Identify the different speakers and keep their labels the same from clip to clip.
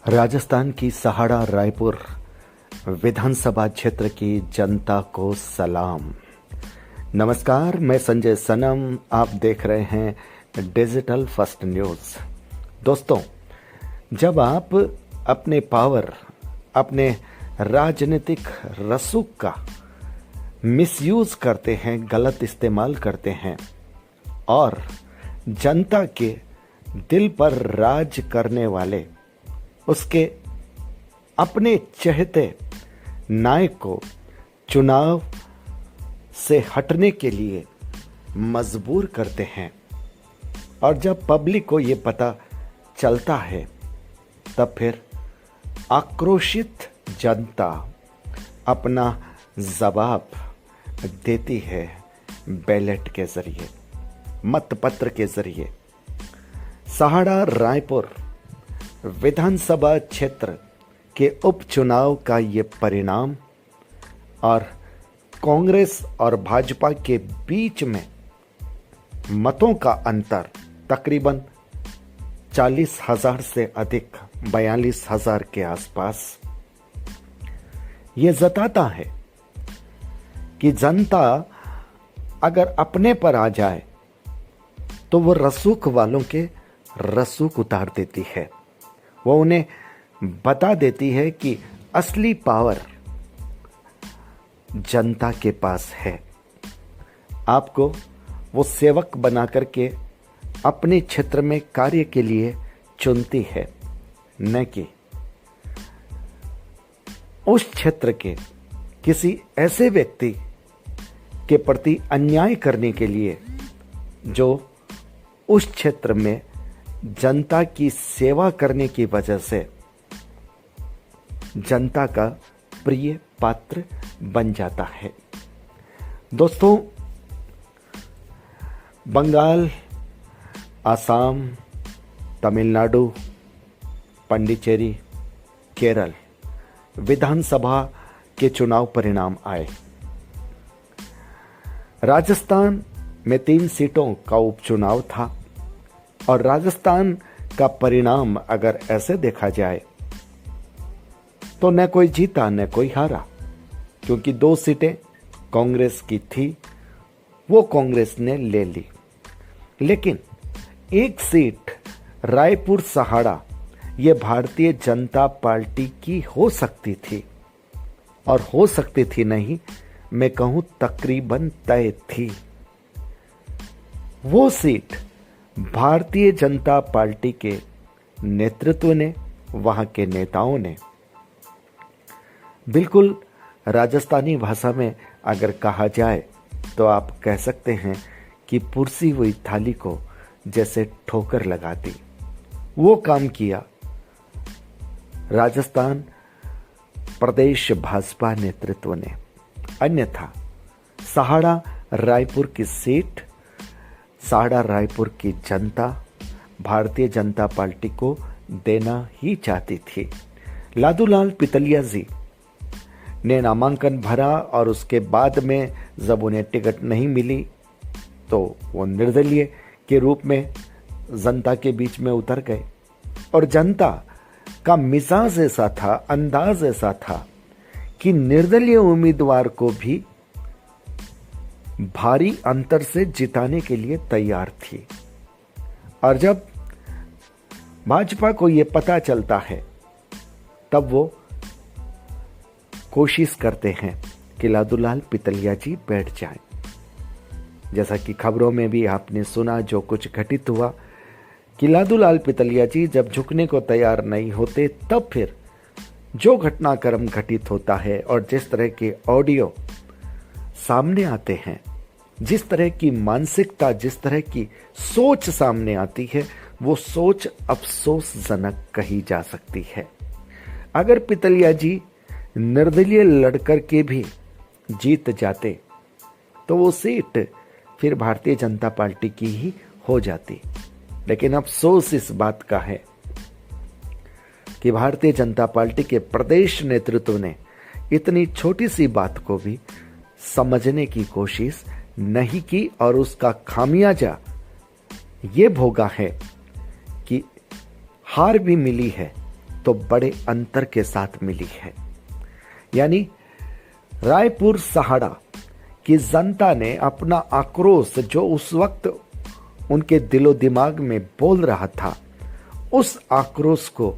Speaker 1: राजस्थान की सहाड़ा रायपुर विधानसभा क्षेत्र की जनता को सलाम। नमस्कार, मैं संजय सनम, आप देख रहे हैं डिजिटल फर्स्ट न्यूज। दोस्तों, जब आप अपने पावर, अपने राजनीतिक रसूख का मिसयूज करते हैं, गलत इस्तेमाल करते हैं और जनता के दिल पर राज करने वाले उसके अपने चहेते नायक को चुनाव से हटने के लिए मजबूर करते हैं, और जब पब्लिक को ये पता चलता है तब फिर आक्रोशित जनता अपना जवाब देती है बैलेट के जरिए, मतपत्र के जरिए। सहाड़ा रायपुर विधानसभा क्षेत्र के उपचुनाव का ये परिणाम और कांग्रेस और भाजपा के बीच में मतों का अंतर तकरीबन 40,000 से अधिक, 42,000 के आसपास, ये जताता है कि जनता अगर अपने पर आ जाए तो वो रसूख वालों के रसूख उतार देती है। वो उन्हें बता देती है कि असली पावर जनता के पास है। आपको वो सेवक बना करके अपने क्षेत्र में कार्य के लिए चुनती है, न कि उस क्षेत्र के किसी ऐसे व्यक्ति के प्रति अन्याय करने के लिए जो उस क्षेत्र में जनता की सेवा करने की वजह से जनता का प्रिय पात्र बन जाता है। दोस्तों, बंगाल, आसाम, तमिलनाडु, पांडिचेरी, केरल विधानसभा के चुनाव परिणाम आए। राजस्थान में 3 सीटों का उपचुनाव था और राजस्थान का परिणाम अगर ऐसे देखा जाए तो न कोई जीता न कोई हारा, क्योंकि 2 सीटें कांग्रेस की थी, वो कांग्रेस ने ले ली। लेकिन 1 सीट रायपुर सहाड़ा ये भारतीय जनता पार्टी की हो सकती थी, और हो सकती थी नहीं, मैं कहूं तकरीबन तय थी। वो सीट भारतीय जनता पार्टी के नेतृत्व ने, वहां के नेताओं ने, बिल्कुल राजस्थानी भाषा में अगर कहा जाए तो आप कह सकते हैं कि पुरसी हुई थाली को जैसे ठोकर लगा दी। वो काम किया राजस्थान प्रदेश भाजपा नेतृत्व ने। अन्यथा सहाड़ा रायपुर की सीट, सहाड़ा रायपुर की जनता भारतीय जनता पार्टी को देना ही चाहती थी। लादूलाल पितलिया जी ने नामांकन भरा और उसके बाद में जब उन्हें टिकट नहीं मिली तो वो निर्दलीय के रूप में जनता के बीच में उतर गए, और जनता का मिजाज ऐसा था, अंदाज ऐसा था कि निर्दलीय उम्मीदवार को भी भारी अंतर से जिताने के लिए तैयार थी। और जब भाजपा को यह पता चलता है तब वो कोशिश करते हैं कि लादूलाल पितलिया जी बैठ जाएं। जैसा कि खबरों में भी आपने सुना, जो कुछ घटित हुआ कि लादूलाल पितलिया जी जब झुकने को तैयार नहीं होते तब फिर जो घटनाक्रम घटित होता है और जिस तरह के ऑडियो सामने आते हैं, जिस तरह की मानसिकता, जिस तरह की सोच सामने आती है, वो सोच अफसोसजनक कही जा सकती है। अगर पितलिया जी निर्दलीय लड़कर के भी जीत जाते तो वो सीट फिर भारतीय जनता पार्टी की ही हो जाती। लेकिन अफसोस इस बात का है कि भारतीय जनता पार्टी के प्रदेश नेतृत्व ने इतनी छोटी सी बात को भी समझने की कोशिश नहीं की, और उसका खामियाजा ये भोगा है कि हार भी मिली है तो बड़े अंतर के साथ मिली है। यानी रायपुर सहाड़ा की जनता ने अपना आक्रोश जो उस वक्त उनके दिलो दिमाग में बोल रहा था, उस आक्रोश को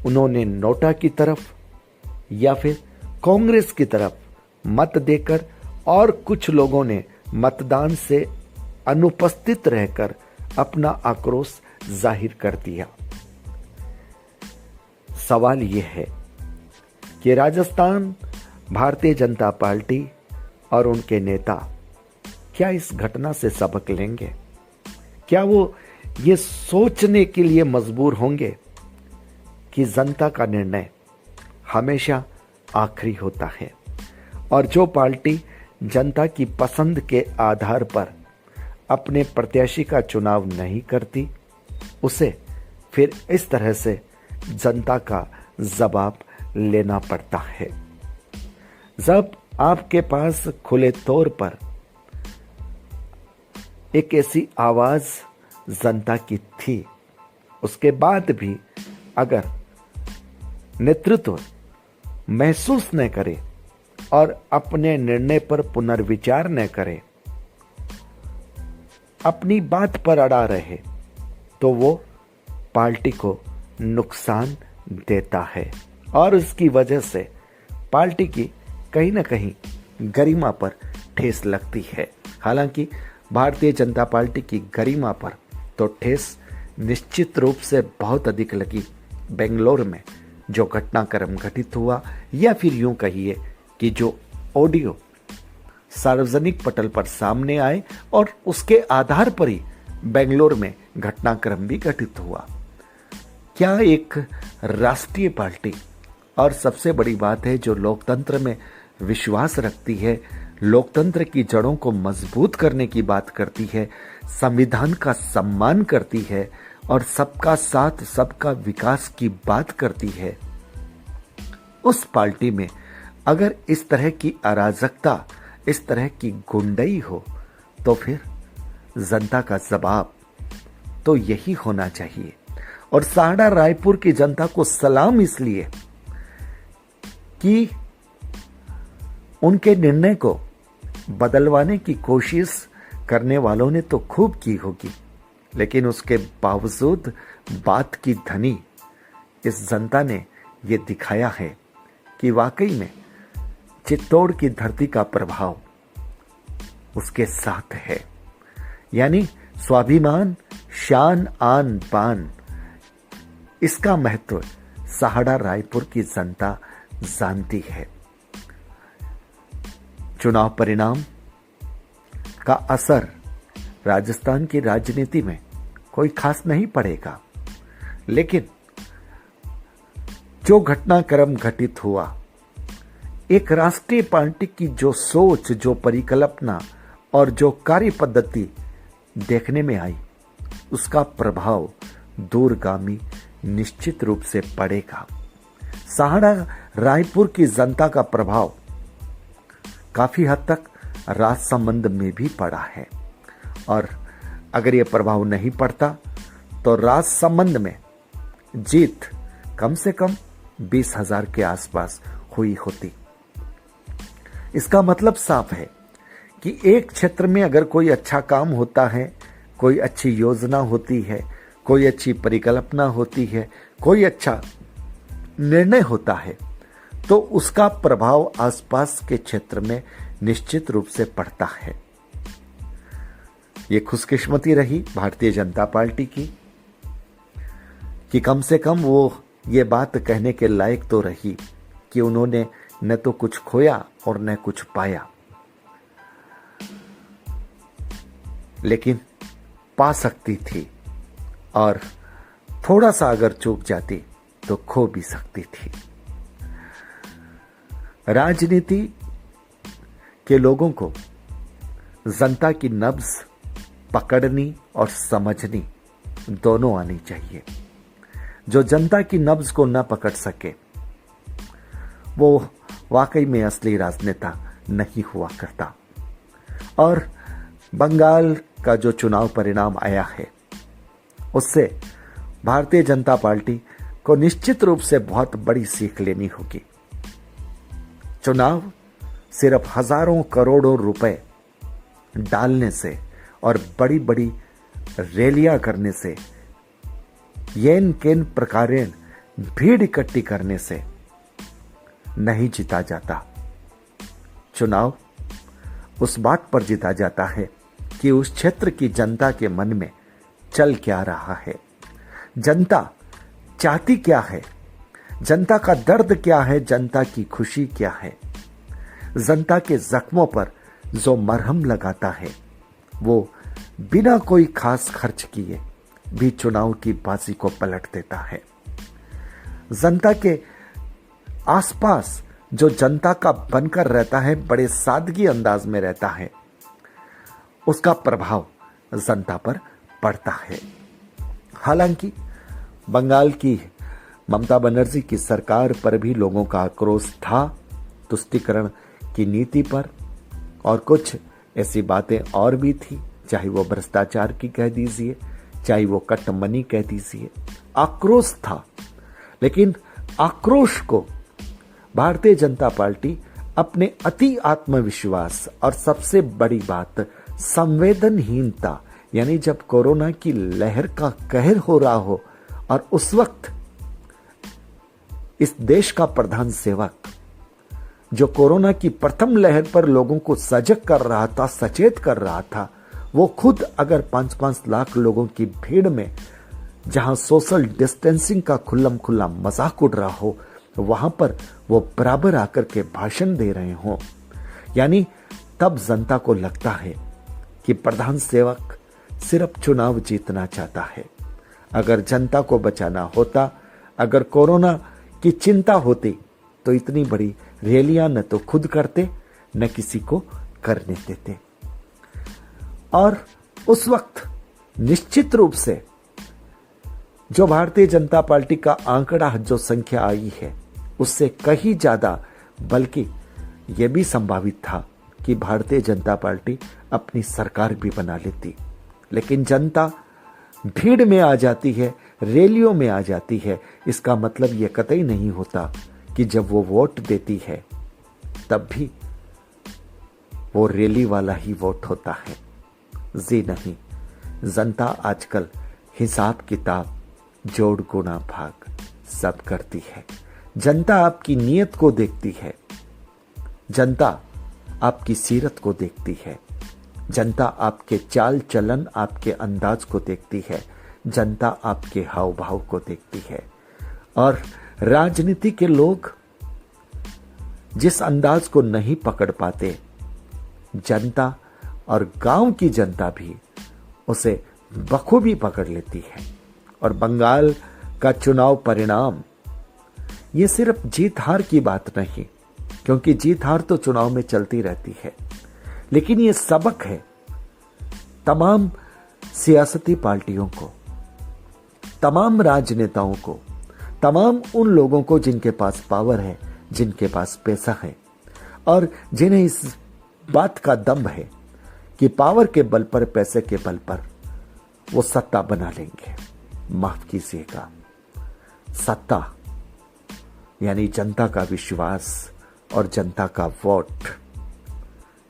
Speaker 1: उन्होंने नोटा की तरफ या फिर कांग्रेस की तरफ मत देकर, और कुछ लोगों ने मतदान से अनुपस्थित रहकर अपना आक्रोश जाहिर कर दिया। सवाल यह है कि राजस्थान भारतीय जनता पार्टी और उनके नेता क्या इस घटना से सबक लेंगे? क्या वो ये सोचने के लिए मजबूर होंगे कि जनता का निर्णय हमेशा आखिरी होता है, और जो पार्टी जनता की पसंद के आधार पर अपने प्रत्याशी का चुनाव नहीं करती, उसे फिर इस तरह से जनता का जवाब लेना पड़ता है। जब आपके पास खुले तौर पर एक ऐसी आवाज जनता की थी, उसके बाद भी अगर नेतृत्व महसूस न करे और अपने निर्णय पर पुनर्विचार न करे, अपनी बात पर अड़ा रहे, तो वो पार्टी को नुकसान देता है और उसकी वजह से पार्टी की कहीं ना कहीं गरिमा पर ठेस लगती है। हालांकि भारतीय जनता पार्टी की गरिमा पर तो ठेस निश्चित रूप से बहुत अधिक लगी बेंगलोर में जो घटनाक्रम घटित हुआ, या फिर यूं कहिए कि जो ऑडियो सार्वजनिक पटल पर सामने आए और उसके आधार पर ही बेंगलोर में घटनाक्रम भी घटित हुआ। क्या एक राष्ट्रीय पार्टी, और सबसे बड़ी बात है जो लोकतंत्र में विश्वास रखती है, लोकतंत्र की जड़ों को मजबूत करने की बात करती है, संविधान का सम्मान करती है और सबका साथ सबका विकास की बात करती है, उस पार्टी में अगर इस तरह की अराजकता, इस तरह की गुंडई हो, तो फिर जनता का जवाब तो यही होना चाहिए। और सहाड़ा रायपुर की जनता को सलाम इसलिए कि उनके निर्णय को बदलवाने की कोशिश करने वालों ने तो खूब की होगी, लेकिन उसके बावजूद बात की धनी इस जनता ने यह दिखाया है कि वाकई में चित्तौड़ की धरती का प्रभाव उसके साथ है। यानी स्वाभिमान, शान, आन बान, इसका महत्व सहाड़ा रायपुर की जनता जानती है। चुनाव परिणाम का असर राजस्थान की राजनीति में कोई खास नहीं पड़ेगा, लेकिन जो घटनाक्रम घटित हुआ, एक राष्ट्रीय पार्टी की जो सोच, जो परिकल्पना और जो कार्य पद्धति देखने में आई, उसका प्रभाव दूरगामी निश्चित रूप से पड़ेगा। सहाड़ा रायपुर की जनता का प्रभाव काफी हद तक राजसमंद में भी पड़ा है, और अगर यह प्रभाव नहीं पड़ता तो राजसमंद में जीत कम से कम 20,000 के आसपास हुई होती। इसका मतलब साफ है कि एक क्षेत्र में अगर कोई अच्छा काम होता है, कोई अच्छी योजना होती है, कोई अच्छी परिकल्पना होती है, कोई अच्छा निर्णय होता है, तो उसका प्रभाव आसपास के क्षेत्र में निश्चित रूप से पड़ता है। ये खुशकिस्मती रही भारतीय जनता पार्टी की कि कम से कम वो ये बात कहने के लायक तो रही कि उन्होंने न तो कुछ खोया और न कुछ पाया, लेकिन पा सकती थी, और थोड़ा सा अगर चूक जाती तो खो भी सकती थी। राजनीति के लोगों को जनता की नब्ज पकड़नी और समझनी दोनों आनी चाहिए। जो जनता की नब्ज को न पकड़ सके वो वाकई में असली राजनेता नहीं हुआ करता। और बंगाल का जो चुनाव परिणाम आया है, उससे भारतीय जनता पार्टी को निश्चित रूप से बहुत बड़ी सीख लेनी होगी। चुनाव सिर्फ हजारों करोड़ों रुपए डालने से और बड़ी बड़ी रैलियां करने से, येन केन प्रकारेण भीड़ इकट्ठी करने से नहीं जीता जाता। चुनाव उस बात पर जीता जाता है कि उस क्षेत्र की जनता के मन में चल क्या रहा है, जनता चाहती क्या है, जनता का दर्द क्या है, जनता की खुशी क्या है। जनता के जख्मों पर जो मरहम लगाता है वो बिना कोई खास खर्च किए भी चुनाव की बाजी को पलट देता है। जनता के आसपास जो जनता का बनकर रहता है, बड़े सादगी अंदाज में रहता है, उसका प्रभाव जनता पर पड़ता है। हालांकि बंगाल की ममता बनर्जी की सरकार पर भी लोगों का आक्रोश था, तुष्टीकरण की नीति पर, और कुछ ऐसी बातें और भी थी, चाहे वो भ्रष्टाचार की कह दीजिए, चाहे वो कट मनी कह दीजिए, आक्रोश था। लेकिन आक्रोश को भारतीय जनता पार्टी अपने अति आत्मविश्वास और सबसे बड़ी बात संवेदनहीनता, यानी जब कोरोना की लहर का कहर हो रहा हो और उस वक्त इस देश का प्रधान सेवक जो कोरोना की प्रथम लहर पर लोगों को सजग कर रहा था, सचेत कर रहा था, वो खुद अगर 5-5 लाख लोगों की भीड़ में जहां सोशल डिस्टेंसिंग का खुल्लम खुल्ला मजाक उड़ रहा हो, वहां पर वो बराबर आकर के भाषण दे रहे हों, यानी तब जनता को लगता है कि प्रधान सेवक सिर्फ चुनाव जीतना चाहता है। अगर जनता को बचाना होता, अगर कोरोना की चिंता होती, तो इतनी बड़ी रैलियां न तो खुद करते न किसी को करने देते। और उस वक्त निश्चित रूप से जो भारतीय जनता पार्टी का आंकड़ा, जो संख्या आई है, उससे कहीं ज्यादा, बल्कि यह भी संभावित था कि भारतीय जनता पार्टी अपनी सरकार भी बना लेती। लेकिन जनता भीड़ में आ जाती है, रैलियों में आ जाती है, इसका मतलब यह कतई नहीं होता कि जब वो वोट देती है तब भी वो रैली वाला ही वोट होता है। जी नहीं, जनता आजकल हिसाब किताब, जोड़ गुणा भाग सब करती है। जनता आपकी नीयत को देखती है, जनता आपकी सीरत को देखती है, जनता आपके चाल चलन, आपके अंदाज को देखती है, जनता आपके हाव भाव को देखती है। और राजनीति के लोग जिस अंदाज को नहीं पकड़ पाते, जनता और गांव की जनता भी उसे बखूबी पकड़ लेती है। और बंगाल का चुनाव परिणाम ये सिर्फ जीत हार की बात नहीं, क्योंकि जीत हार तो चुनाव में चलती रहती है, लेकिन ये सबक है तमाम सियासती पार्टियों को, तमाम राजनेताओं को, तमाम उन लोगों को जिनके पास पावर है, जिनके पास पैसा है और जिन्हें इस बात का दम है कि पावर के बल पर, पैसे के बल पर वो सत्ता बना लेंगे। माफ कीजिएगा, सत्ता यानी जनता का विश्वास और जनता का वोट,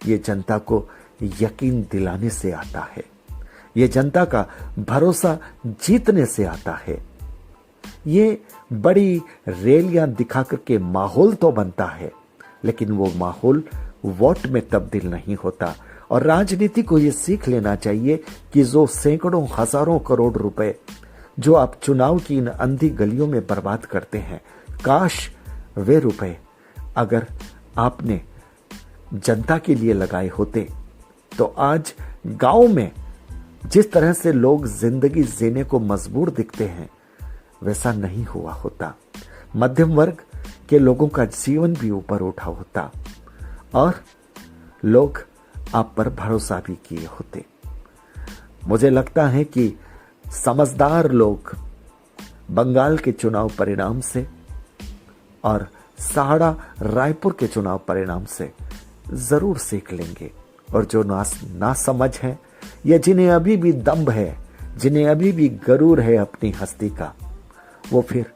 Speaker 1: ये जनता को यकीन दिलाने से आता है, ये जनता का भरोसा जीतने से आता है। ये बड़ी रैलियां दिखा करके माहौल तो बनता है, लेकिन वो माहौल वोट में तब्दील नहीं होता। और राजनीति को ये सीख लेना चाहिए कि जो सैकड़ों हजारों करोड़ रुपए जो आप चुनाव की इन अंधी गलियों में बर्बाद करते हैं, काश वे रुपए अगर आपने जनता के लिए लगाए होते तो आज गांव में जिस तरह से लोग जिंदगी जीने को मजबूर दिखते हैं, वैसा नहीं हुआ होता। मध्यम वर्ग के लोगों का जीवन भी ऊपर उठा होता और लोग आप पर भरोसा भी किए होते। मुझे लगता है कि समझदार लोग बंगाल के चुनाव परिणाम से और सहाड़ा रायपुर के चुनाव परिणाम से जरूर सीख लेंगे। और जो ना समझ है या जिन्हें अभी भी दम्भ है, जिन्हें अभी भी गरूर है अपनी हस्ती का, वो फिर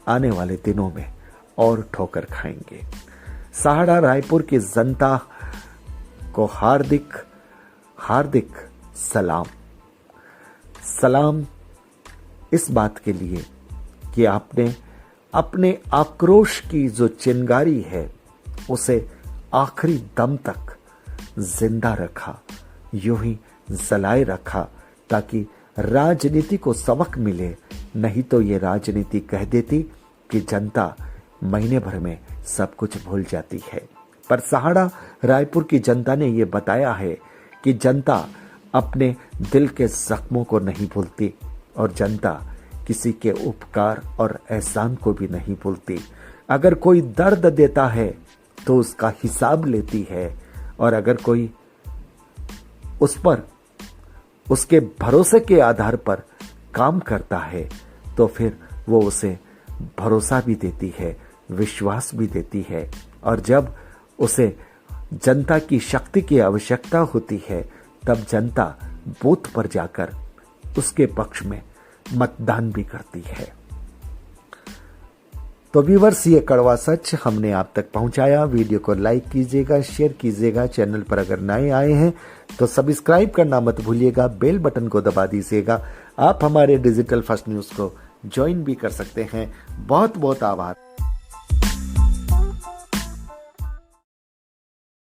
Speaker 1: आने वाले दिनों में और ठोकर खाएंगे। सहाड़ा रायपुर की जनता को हार्दिक हार्दिक सलाम। सलाम इस बात के लिए कि आपने अपने आक्रोश की जो चिंगारी है उसे आखिरी दम तक जिंदा रखा, यूं ही जलाए रखा, ताकि राजनीति को सबक मिले। नहीं तो ये राजनीति कह देती कि जनता महीने भर में सब कुछ भूल जाती है। पर सहाड़ा रायपुर की जनता ने ये बताया है कि जनता अपने दिल के जख्मों को नहीं भूलती और जनता किसी के उपकार और एहसान को भी नहीं भूलती। अगर कोई दर्द देता है तो उसका हिसाब लेती है, और अगर कोई उस पर उसके भरोसे के आधार पर काम करता है तो फिर वो उसे भरोसा भी देती है, विश्वास भी देती है। और जब उसे जनता की शक्ति की आवश्यकता होती है तब जनता बूथ पर जाकर उसके पक्ष में मतदान भी करती है। तो व्यूअर्स, ये कड़वा सच हमने आप तक पहुंचाया। वीडियो को लाइक कीजिएगा, शेयर कीजिएगा। चैनल पर अगर नए आए हैं तो सब्सक्राइब करना मत भूलिएगा, बेल बटन को दबा दीजिएगा। आप हमारे डिजिटल फर्स्ट न्यूज़ को ज्वाइन भी कर सकते हैं। बहुत बहुत आभार।